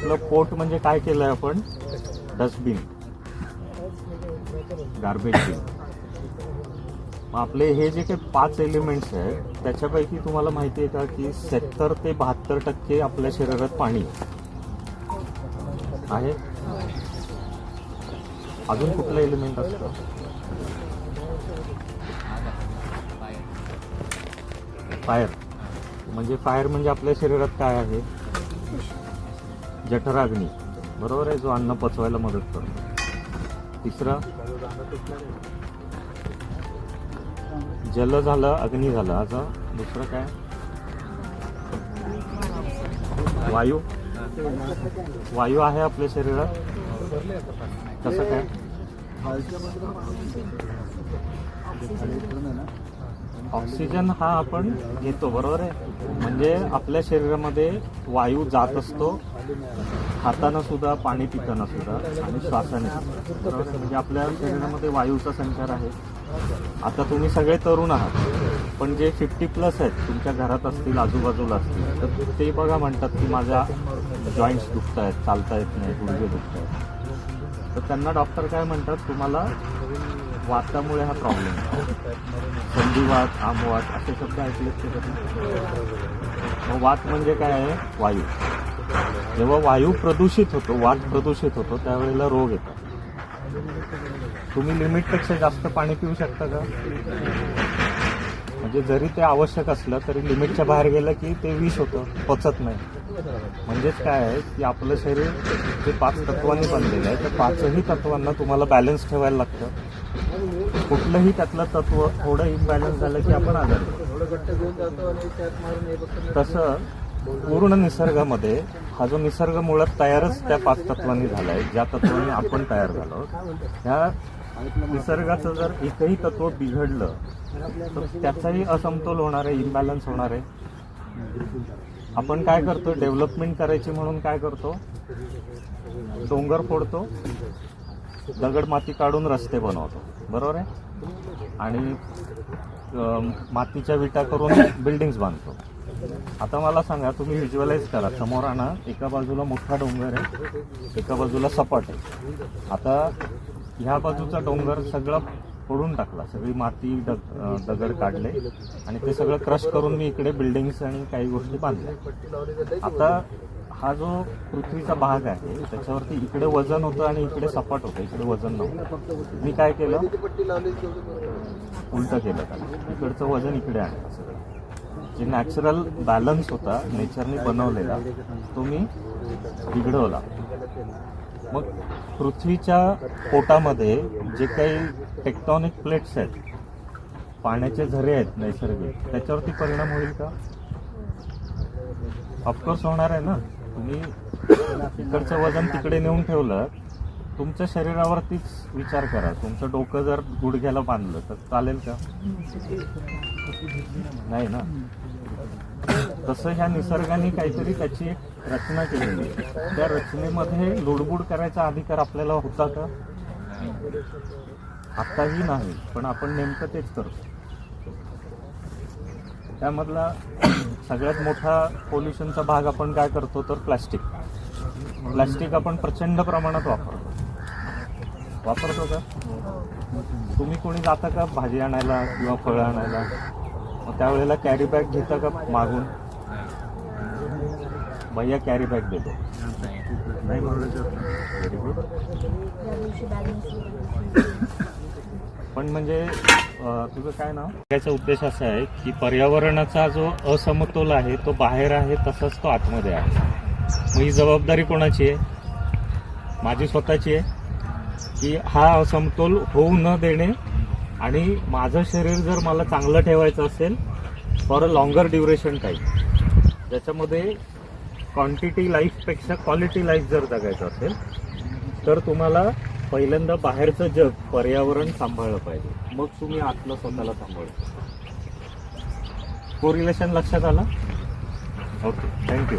आपलं पोट म्हणजे काय केलंय आपण, डस्टबिन, गार्बेज बिन. मग आपले हे जे काही 5 एलिमेंट्स आहेत त्याच्यापैकी तुम्हाला माहिती आहे का की 70 ते 72% आपल्या शरीरात पाणी आहे. अजून कुठलं एलिमेंट असतं? फायर. म्हणजे फायर म्हणजे आपल्या शरीरात काय आहे, जठराग्नी, बरोबर आहे, जो अन्न पचवायला मदत करतो. तिसरा जल झालं, अग्नी झालं. आता दुसरं काय, वायू. वायू आहे आपल्या शरीरात. कसं काय, ऑक्सिजन हा आपण घेतो, बरोबर आहे. म्हणजे आपल्या शरीरामध्ये वायू जात असतो, खाताना सुद्धा, पाणी पिताना सुद्धा, आणि श्वासाने सुद्धा, बरोबर आहे. म्हणजे आपल्या शरीरामध्ये वायूचा संचार आहे. आता तुम्ही सगळे तरुण आहात, पण जे 50+ आहेत, तुमच्या घरात असतील, आजूबाजूला असतील, तर ते बघा म्हणतात की माझ्या जॉईंट्स दुखत आहेत, चालता येत नाही, गुडघे दुखत आहेत. तर त्यांना डॉक्टर काय म्हणतात, तुम्हाला वातामुळे हा प्रॉब्लेम आहे. संधिवात, आमवात असे शब्द ऐकलेत ते. मग वात म्हणजे काय आहे, वायू. जेव्हा वायू प्रदूषित होतो, वात प्रदूषित होतो, त्यावेळेला रोग येतात. तुम्ही लिमिटपेक्षा जास्त पाणी पिऊ शकता का? म्हणजे जरी ते आवश्यक असलं तरी लिमिटच्या बाहेर गेलं की ते विष होतं, पचत नाही. म्हणजेच काय आहे की आपलं शरीर जे 5 तत्वांनी बनलेलं आहे, त्या 5ही तत्वांना तुम्हाला बॅलन्स ठेवायला लागतं. कुठलंही त्यातलं तत्व थोडं इम्बॅलन्स झालं की आपण आजारी. तसं पूर्ण निसर्गामध्ये हा जो निसर्ग मुळात तयारच त्या 5 तत्वांनी झाला आहे, ज्या तत्वांनी आपण तयार झालो. ह्या निसर्गाचं जर एकही तत्व बिघडलं तर त्याचाही असमतोल होणार आहे, इम्बॅलन्स होणार आहे. आपण काय करतो, डेव्हलपमेंट करायची म्हणून काय करतो, डोंगर फोडतो, दगड माती काढून रस्ते बनवतो, बरोबर आहे, आणि मातीच्या विटा करून बिल्डिंग्स बांधतो. आता मला सांगा, तुम्ही व्हिज्युअलाइज करा, समोर आणा, एका बाजूला मोठा डोंगर आहे, एका बाजूला सपाट आहे. आता ह्या बाजूचा डोंगर सगळं फोडून टाकला, सगळी माती, दगड काढले, आणि ते सगळं क्रश करून मी इकडे बिल्डिंग्स आणि काही गोष्टी बांधल्या. आता हा जो पृथ्वीचा भाग आहे त्याच्यावरती इकडे वजन होतं आणि इकडे सपाट होतं, इकडे वजन नव्हतं. मी काय केलं, उलट केलं त्याला, इकडचं वजन इकडे आणलं. सगळं जे नॅचरल बॅलन्स होता नेचरने बनवलेला तो मी बिघडवला. मग पृथ्वीच्या पोटामध्ये जे काही टेक्टॉनिक प्लेट्स आहेत, पाण्याचे झरे आहेत नैसर्गिक, त्याच्यावरती परिणाम होईल का? ऑफकोर्स होणार आहे ना. तुम्ही इकडचं वजन तिकडे नेऊन ठेवलं, तुमच्या शरीरावरतीच विचार करा. तुमचं डोकं जर गुडघ्याला बांधलं तर चालेल का? नाही ना. तसं ह्या निसर्गाने काहीतरी त्याची एक रचना केलेली आहे. त्या रचनेमध्ये लुडबुड करायचा अधिकार आपल्याला होता का? आताही नाही, पण आपण नेमकं तेच करतो. त्यामधला सगळ्यात मोठा पोल्युशनचा भाग आपण काय करतो तर प्लास्टिक. प्लास्टिक आपण प्रचंड प्रमाणात वापरतो का? तुम्ही कोणी जाता का भाजी आणायला किंवा फळं आणायला, मग त्यावेळेला कॅरी बॅग घेता का मागून? भैया कॅरी बॅग देतो नाही पण म्हणजे तुझं काय नाव? याचा उद्देश असा आहे की पर्यावरणाचा जो असमतोल आहे तो बाहेर आहे तसाच तो आतमध्ये आहे. मग ही जबाबदारी कोणाची आहे? माझी स्वतःची आहे की हा असमतोल होऊ न देणे, आणि माझं शरीर जर मला चांगलं ठेवायचं असेल for a longer duration time, ज्याच्यामध्ये क्वांटिटी लाईफपेक्षा क्वालिटी लाईफ जर जगायचं असेल तर तुम्हाला पहिल्यांदा बाहेरचं जग, पर्यावरण सांभाळलं पाहिजे, मग तुम्ही आतलं स्वतःला सांभाळता. कोरिलेशन लक्षात आलं? Okay, thank you.